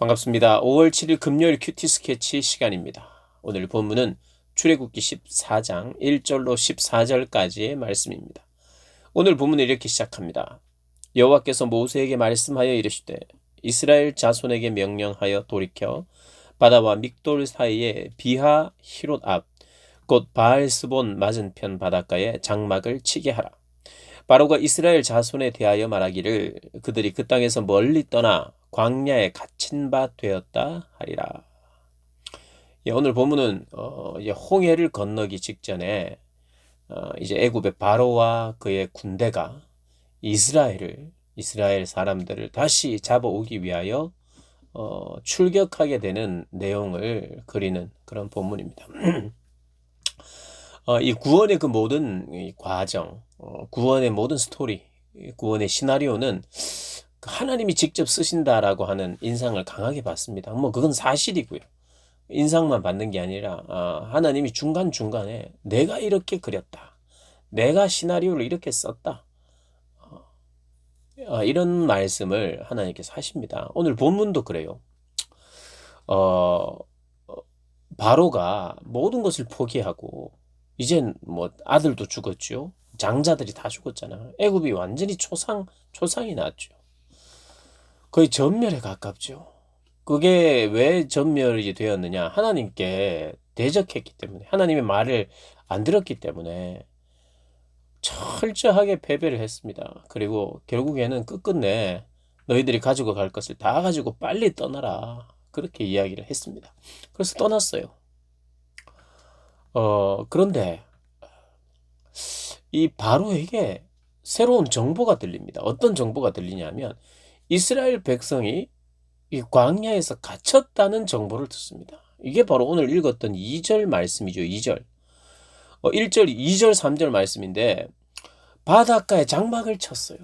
반갑습니다. 5월 7일 금요일 큐티 스케치 시간입니다. 오늘 본문은 출애굽기 14장 1절로 14절까지의 말씀입니다. 오늘 본문은 이렇게 시작합니다. 여호와께서 모세에게 말씀하여 이르시되 이스라엘 자손에게 명령하여 돌이켜 바다와 믹돌 사이에 비하 히롯 앞 곧 바알스본 맞은편 바닷가에 장막을 치게 하라. 바로가 이스라엘 자손에 대하여 말하기를 그들이 그 땅에서 멀리 떠나 광야에 갇힌 바 되었다 하리라. 오늘 본문은 이제 홍해를 건너기 직전에 이제 애굽의 바로와 그의 군대가 이스라엘 사람들을 다시 잡아오기 위하여 출격하게 되는 내용을 그리는 그런 본문입니다. 이 구원의 그 모든 이 과정, 구원의 모든 스토리, 구원의 시나리오는 하나님이 직접 쓰신다라고 하는 인상을 강하게 받습니다. 뭐 그건 사실이고요. 인상만 받는 게 아니라 하나님이 중간중간에 내가 이렇게 그렸다. 내가 시나리오를 이렇게 썼다. 이런 말씀을 하나님께서 하십니다. 오늘 본문도 그래요. 어, 바로가 모든 것을 포기하고 이젠 뭐 아들도 죽었죠. 장자들이 다 죽었잖아. 애굽이 완전히 초상이 났죠. 거의 전멸에 가깝죠. 그게 왜 전멸이 되었느냐? 하나님께 대적했기 때문에, 하나님의 말을 안 들었기 때문에 철저하게 패배를 했습니다. 그리고 결국에는 끝끝내 너희들이 가지고 갈 것을 다 가지고 빨리 떠나라. 그렇게 이야기를 했습니다. 그래서 떠났어요. 그런데 이 바로에게 새로운 정보가 들립니다. 어떤 정보가 들리냐면 이스라엘 백성이 이 광야에서 갇혔다는 정보를 듣습니다. 이게 바로 오늘 읽었던 2절 말씀이죠. 2절. 1절, 2절, 3절 말씀인데 바닷가에 장막을 쳤어요.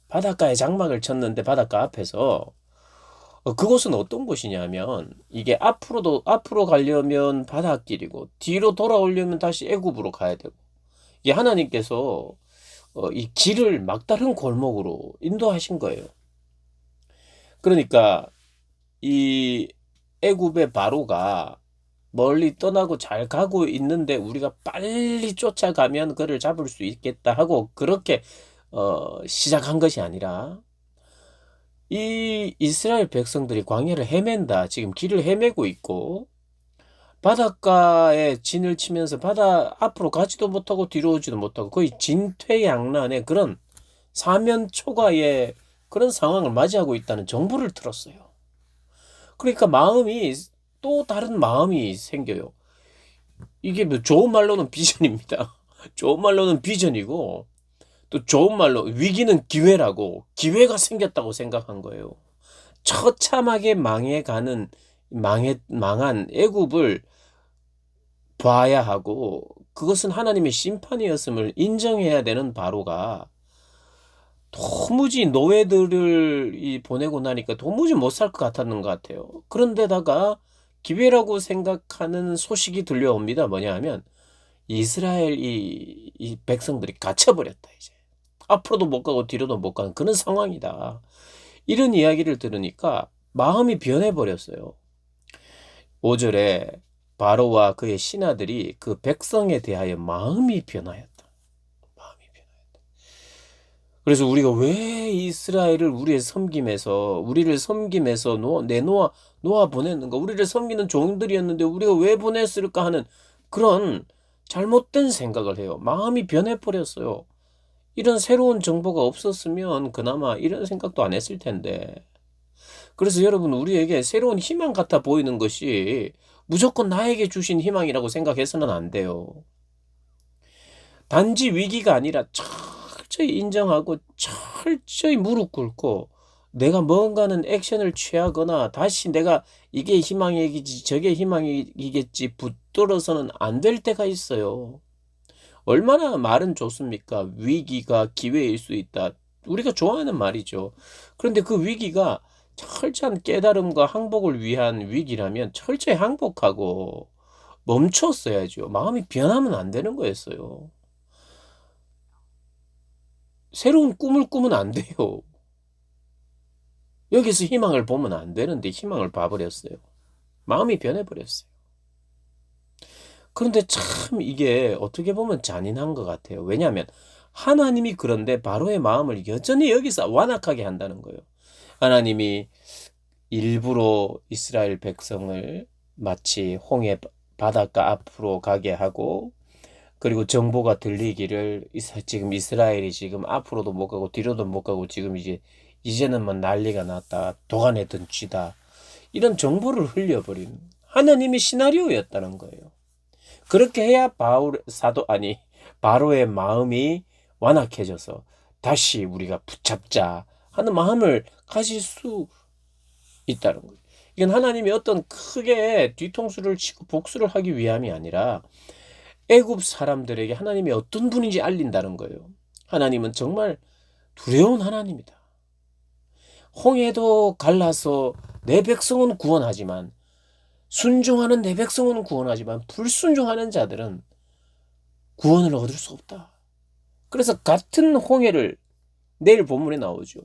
바닷가에 장막을 쳤는데 바닷가 앞에서 그곳은 어떤 곳이냐면 이게 앞으로 가려면 바닷길이고 뒤로 돌아오려면 다시 애굽으로 가야 되고 이게 하나님께서 이 길을 막다른 골목으로 인도하신 거예요. 그러니까 이 애굽의 바로가 멀리 떠나고 잘 가고 있는데 우리가 빨리 쫓아가면 그를 잡을 수 있겠다 하고 그렇게 시작한 것이 아니라 이 이스라엘 백성들이 광야를 헤맨다. 지금 길을 헤매고 있고 바닷가에 진을 치면서 바다 앞으로 가지도 못하고 뒤로 오지도 못하고 거의 진퇴양난의 그런 사면초가의 그런 상황을 맞이하고 있다는 정보를 들었어요. 그러니까 마음이 또 다른 마음이 생겨요. 이게 뭐 좋은 말로는 비전입니다. 좋은 말로는 비전이고 또 좋은 말로 위기는 기회라고 기회가 생겼다고 생각한 거예요. 처참하게 망한 애굽을 봐야 하고 그것은 하나님의 심판이었음을 인정해야 되는 바로가 도무지 노예들을 보내고 나니까 도무지 못 살 것 같았는 것 같아요. 그런데다가 기회라고 생각하는 소식이 들려옵니다. 뭐냐 하면 이스라엘 이 백성들이 갇혀버렸다 이제. 앞으로도 못 가고 뒤로도 못 가는 그런 상황이다. 이런 이야기를 들으니까 마음이 변해버렸어요. 5절에 바로와 그의 신하들이 그 백성에 대하여 마음이 변하였다. 마음이 변하였다. 그래서 우리가 왜 이스라엘을 우리를 섬김에서 놓아 보냈는가? 우리를 섬기는 종들이었는데 우리가 왜 보냈을까 하는 그런 잘못된 생각을 해요. 마음이 변해버렸어요. 이런 새로운 정보가 없었으면 그나마 이런 생각도 안 했을 텐데. 그래서 여러분 우리에게 새로운 희망 같아 보이는 것이 무조건 나에게 주신 희망이라고 생각해서는 안 돼요. 단지 위기가 아니라 철저히 인정하고 철저히 무릎 꿇고 내가 뭔가는 액션을 취하거나 다시 내가 이게 희망이겠지 저게 희망이겠지 붙들어서는 안 될 때가 있어요. 얼마나 말은 좋습니까? 위기가 기회일 수 있다. 우리가 좋아하는 말이죠. 그런데 그 위기가 철저한 깨달음과 항복을 위한 위기라면 철저히 항복하고 멈췄어야죠. 마음이 변하면 안 되는 거였어요. 새로운 꿈을 꾸면 안 돼요. 여기서 희망을 보면 안 되는데 희망을 봐버렸어요. 마음이 변해버렸어요. 그런데 참 이게 어떻게 보면 잔인한 것 같아요. 왜냐하면 하나님이 그런데 바로의 마음을 여전히 여기서 완악하게 한다는 거예요. 하나님이 일부러 이스라엘 백성을 마치 홍해 바닷가 앞으로 가게 하고, 그리고 정보가 들리기를 지금 이스라엘이 지금 앞으로도 못 가고 뒤로도 못 가고 지금 이제는 뭐 난리가 났다. 도가내던 쥐다. 이런 정보를 흘려버린 하나님의 시나리오였다는 거예요. 그렇게 해야 바로의 마음이 완악해져서 다시 우리가 붙잡자 하는 마음을 가질 수 있다는 거예요. 이건 하나님이 어떤 크게 뒤통수를 치고 복수를 하기 위함이 아니라 애굽 사람들에게 하나님이 어떤 분인지 알린다는 거예요. 하나님은 정말 두려운 하나님이다. 홍해도 갈라서 내 백성은 구원하지만, 순종하는 내 백성은 구원하지만 불순종하는 자들은 구원을 얻을 수 없다. 그래서 같은 홍해를, 내일 본문에 나오죠.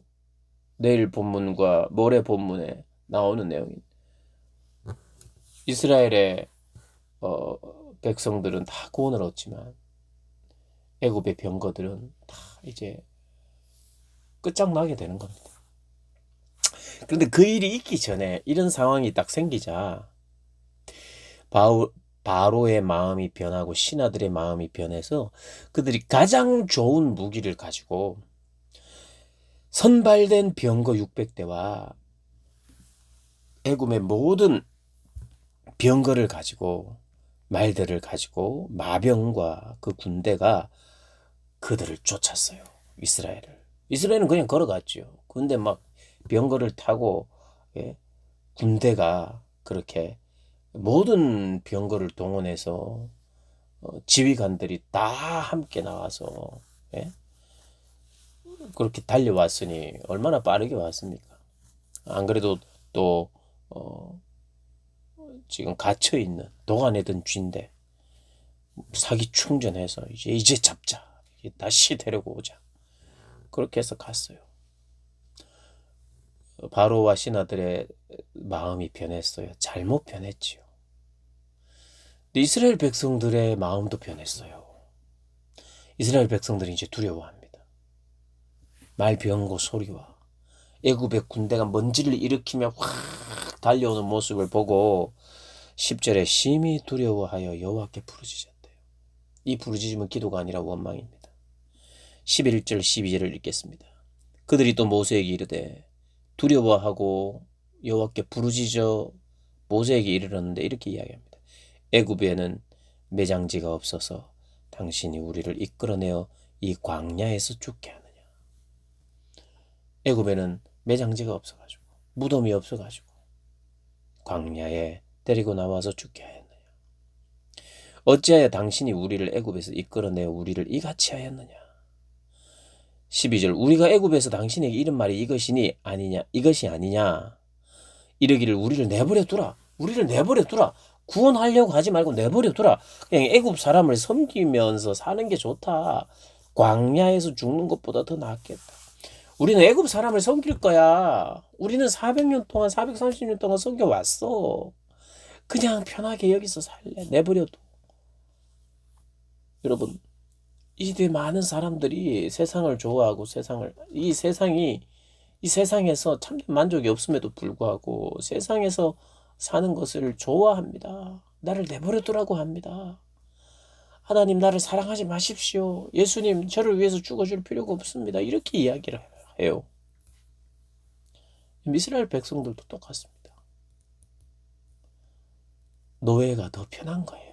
내일 본문과 모레 본문에 나오는 내용입니다. 이스라엘의 백성들은 다 구원을 얻지만 애굽의 병거들은 다 이제 끝장나게 되는 겁니다. 그런데 그 일이 있기 전에 이런 상황이 딱 생기자 바로의 마음이 변하고 신하들의 마음이 변해서 그들이 가장 좋은 무기를 가지고 선발된 병거 600대와 애굽의 모든 병거를 가지고, 말들을 가지고 마병과 그 군대가 그들을 쫓았어요. 이스라엘은 그냥 걸어갔죠. 근데 막 병거를 타고, 예, 군대가 그렇게 모든 병거를 동원해서 지휘관들이 다 함께 나와서, 예, 그렇게 달려왔으니 얼마나 빠르게 왔습니까? 안 그래도 또 지금 갇혀 있는 도가내던 쥐인데 사기 충전해서 이제 잡자, 다시 데리고 오자, 그렇게 해서 갔어요. 바로와 신하들의 마음이 변했어요. 잘못 변했지요. 근데 이스라엘 백성들의 마음도 변했어요. 이스라엘 백성들이 이제 두려워합니다. 말병거 소리와 애굽의 군대가 먼지를 일으키며 확 달려오는 모습을 보고 10절에 심히 두려워하여 여호와께 부르짖었대요. 이 부르짖음은 기도가 아니라 원망입니다. 11절 12절을 읽겠습니다. 그들이 또 모세에게 이르되, 두려워하고 여호와께 부르짖어 모세에게 이르렀는데 이렇게 이야기합니다. 애굽에는 매장지가 없어서 당신이 우리를 이끌어내어 이 광야에서 죽게 하느냐. 애굽에는 매장지가 없어가지고, 무덤이 없어가지고 광야에 데리고 나와서 죽게 하였느냐. 어찌하여 당신이 우리를 애굽에서 이끌어내어 우리를 이같이 하였느냐. 12절, 우리가 애굽에서 당신에게 이른 말이 이것이 아니냐. 이르기를 우리를 내버려 두라. 구원하려고 하지 말고 내버려 두라. 그냥 애굽 사람을 섬기면서 사는 게 좋다. 광야에서 죽는 것보다 더 낫겠다. 우리는 애굽 사람을 섬길 거야. 우리는 400년 동안 430년 동안 섬겨왔어. 그냥 편하게 여기서 살래. 내버려둬. 여러분, 이때 많은 사람들이 세상을 좋아하고 이 세상에서 참 만족이 없음에도 불구하고 세상에서 사는 것을 좋아합니다. 나를 내버려두라고 합니다. 하나님, 나를 사랑하지 마십시오. 예수님, 저를 위해서 죽어줄 필요가 없습니다. 이렇게 이야기를 해요. 이스라엘 백성들도 똑같습니다. 노예가 더 편한 거예요.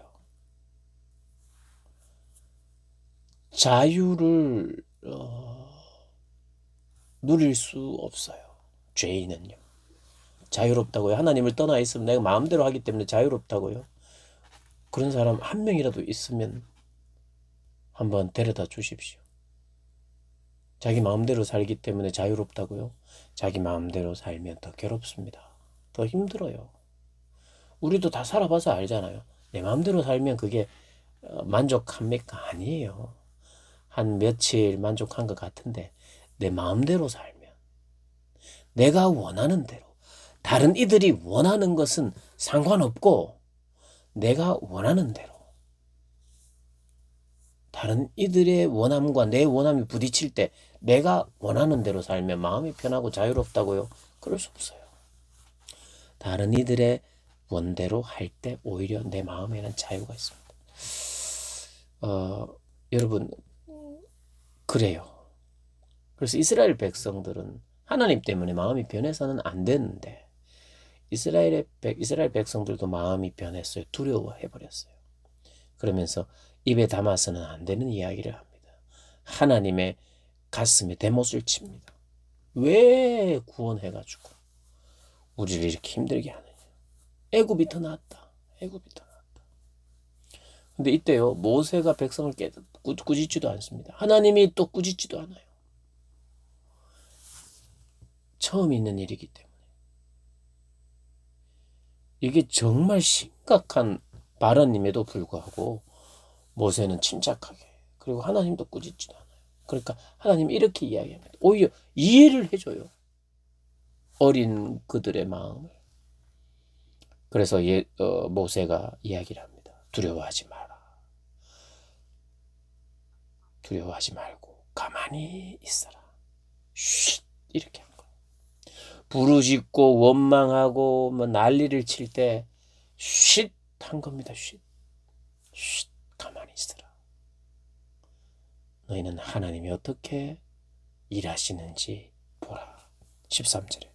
자유를 누릴 수 없어요. 죄인은요. 자유롭다고요? 하나님을 떠나 있으면 내가 마음대로 하기 때문에 자유롭다고요? 그런 사람 한 명이라도 있으면 한번 데려다 주십시오. 자기 마음대로 살기 때문에 자유롭다고요? 자기 마음대로 살면 더 괴롭습니다. 더 힘들어요. 우리도 다 살아봐서 알잖아요. 내 마음대로 살면 그게 만족합니까? 아니에요. 한 며칠 만족한 것 같은데 내 마음대로 살면, 내가 원하는 대로. 다른 이들이 원하는 것은 상관없고 내가 원하는 대로. 다른 이들의 원함과 내 원함이 부딪힐 때 내가 원하는 대로 살면 마음이 편하고 자유롭다고요? 그럴 수 없어요. 다른 이들의 원대로 할 때 오히려 내 마음에는 자유가 있습니다. 여러분, 그래요. 그래서 이스라엘 백성들은 하나님 때문에 마음이 변해서는 안 되는데 이스라엘 백성들도 마음이 변했어요. 두려워해버렸어요. 그러면서 입에 담아서는 안 되는 이야기를 합니다. 하나님의 가슴에 대못을 칩니다. 왜 구원해가지고 우리를 이렇게 힘들게 하느냐. 애굽이 더 낫다. 애굽이 더 낫다. 근데 이때요, 모세가 백성을 꾸짖지도 않습니다. 하나님이 또 꾸짖지도 않아요. 처음 있는 일이기 때문에. 이게 정말 심각한 발언임에도 불구하고 모세는 침착하게, 그리고 하나님도 꾸짖지도 않아요. 그러니까 하나님이 이렇게 이야기합니다. 오히려 이해를 해줘요. 어린 그들의 마음을. 그래서 모세가 이야기를 합니다. 두려워하지 마라. 두려워하지 말고 가만히 있어라. 쉿, 이렇게 한 거예요. 부르짖고 원망하고 뭐 난리를 칠 때 쉿 한 겁니다. 쉿. 쉿, 가만히 있어라. 너희는 하나님이 어떻게 일하시는지 보라. 13절에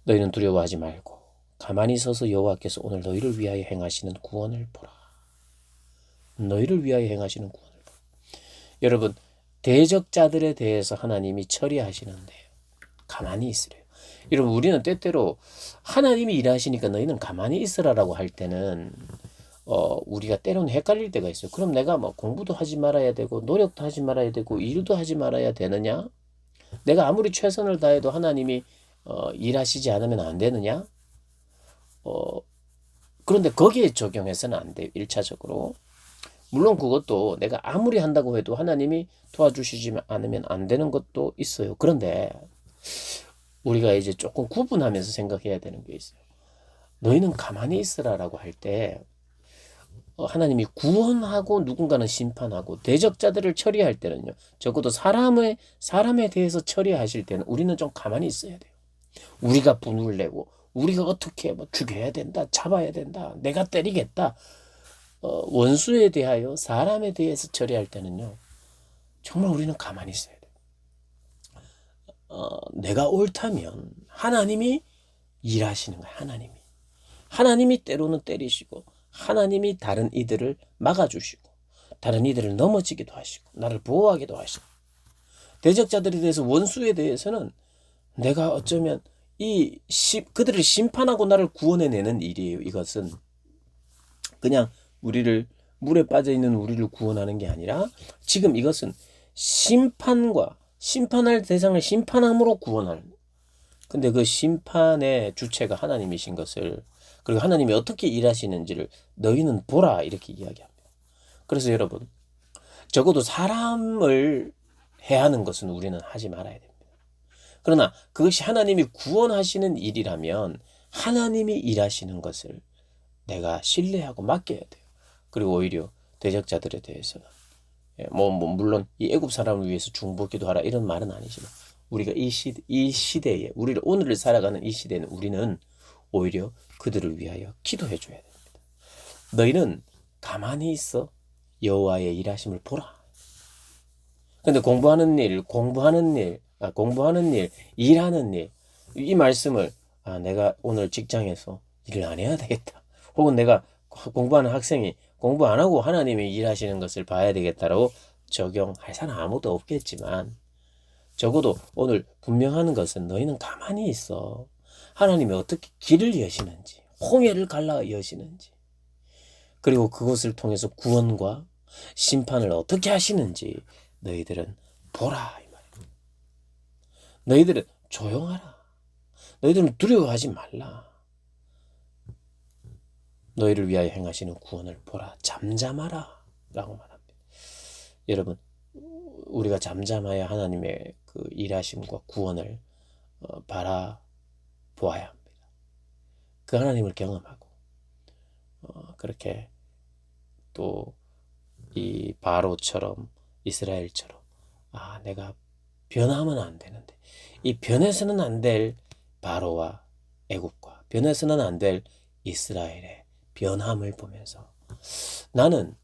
너희는 두려워하지 말고 가만히 서서 여호와께서 오늘 너희를 위하여 행하시는 구원을 보라. 너희를 위하여 행하시는 구원을 보라. 여러분, 대적자들에 대해서 하나님이 처리하시는데 가만히 있으래요. 여러분, 우리는 때때로 하나님이 일하시니까 너희는 가만히 있으라라고 할 때는 우리가 때로는 헷갈릴 때가 있어요. 그럼 내가 뭐 공부도 하지 말아야 되고 노력도 하지 말아야 되고 일도 하지 말아야 되느냐? 내가 아무리 최선을 다해도 하나님이 일하시지 않으면 안 되느냐? 그런데 거기에 적용해서는 안 돼요. 1차적으로. 물론 그것도 내가 아무리 한다고 해도 하나님이 도와주시지 않으면 안 되는 것도 있어요. 그런데 우리가 이제 조금 구분하면서 생각해야 되는 게 있어요. 너희는 가만히 있으라라고 할 때 하나님이 구원하고 누군가는 심판하고 대적자들을 처리할 때는요. 적어도 사람에 대해서 처리하실 때는 우리는 좀 가만히 있어야 돼요. 우리가 분을 내고 우리가 어떻게 뭐 죽여야 된다, 잡아야 된다, 내가 때리겠다. 원수에 대하여 사람에 대해서 처리할 때는요. 정말 우리는 가만히 있어야 돼요. 내가 옳다면 하나님이 일하시는 거예요. 하나님이 때로는 때리시고 하나님이 다른 이들을 막아주시고 다른 이들을 넘어지기도 하시고 나를 보호하기도 하시고 대적자들에 대해서 원수에 대해서는 내가 어쩌면 그들을 심판하고 나를 구원해내는 일이에요. 이것은 그냥 물에 빠져있는 우리를 구원하는 게 아니라 지금 이것은 심판할 대상을 심판함으로 구원하는. 근데 그 심판의 주체가 하나님이신 것을, 그리고 하나님이 어떻게 일하시는지를 너희는 보라, 이렇게 이야기합니다. 그래서 여러분, 적어도 사람을 해하는 것은 우리는 하지 말아야 됩니다. 그러나 그것이 하나님이 구원하시는 일이라면 하나님이 일하시는 것을 내가 신뢰하고 맡겨야 돼요. 그리고 오히려 대적자들에 대해서는 물론 이 애굽 사람을 위해서 중보기도 하라 이런 말은 아니지만 우리가 이 시대에 오늘을 살아가는 이 시대에는 우리는 오히려 그들을 위하여 기도해 줘야 됩니다. 너희는 가만히 있어 여호와의 일하심을 보라. 근데 공부하는 일, 일하는 일, 이 말씀을 내가 오늘 직장에서 일을 안 해야 되겠다. 혹은 내가 공부하는 학생이 공부 안 하고 하나님이 일하시는 것을 봐야 되겠다라고 적용할 사람 아무도 없겠지만 적어도 오늘 분명한 것은 너희는 가만히 있어. 하나님이 어떻게 길을 여시는지, 홍해를 갈라 여시는지, 그리고 그것을 통해서 구원과 심판을 어떻게 하시는지 너희들은 보라, 이 말이에요. 너희들은 조용하라. 너희들은 두려워하지 말라. 너희를 위하여 행하시는 구원을 보라. 잠잠하라 라고 말합니다. 여러분, 우리가 잠잠하여 하나님의 그 일하심과 구원을 바라보아야 합니다. 그 하나님을 경험하고 그렇게 또 이 바로처럼 이스라엘처럼 내가 변하면 안 되는데 이 변해서는 안 될 바로와 애굽과 변해서는 안 될 이스라엘의 변함을 보면서 나는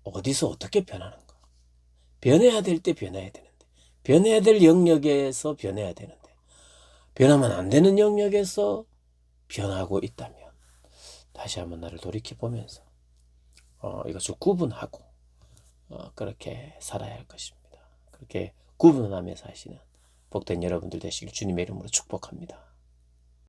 어디서 어떻게 변하는가? 변해야 될 때 변해야 되는데 변해야 될 영역에서 변해야 되는데 변하면 안 되는 영역에서 변하고 있다면 다시 한번 나를 돌이켜보면서 이것을 구분하고 그렇게 살아야 할 것입니다. 그렇게 구분하며 사시는 복된 여러분들 되시길 주님의 이름으로 축복합니다.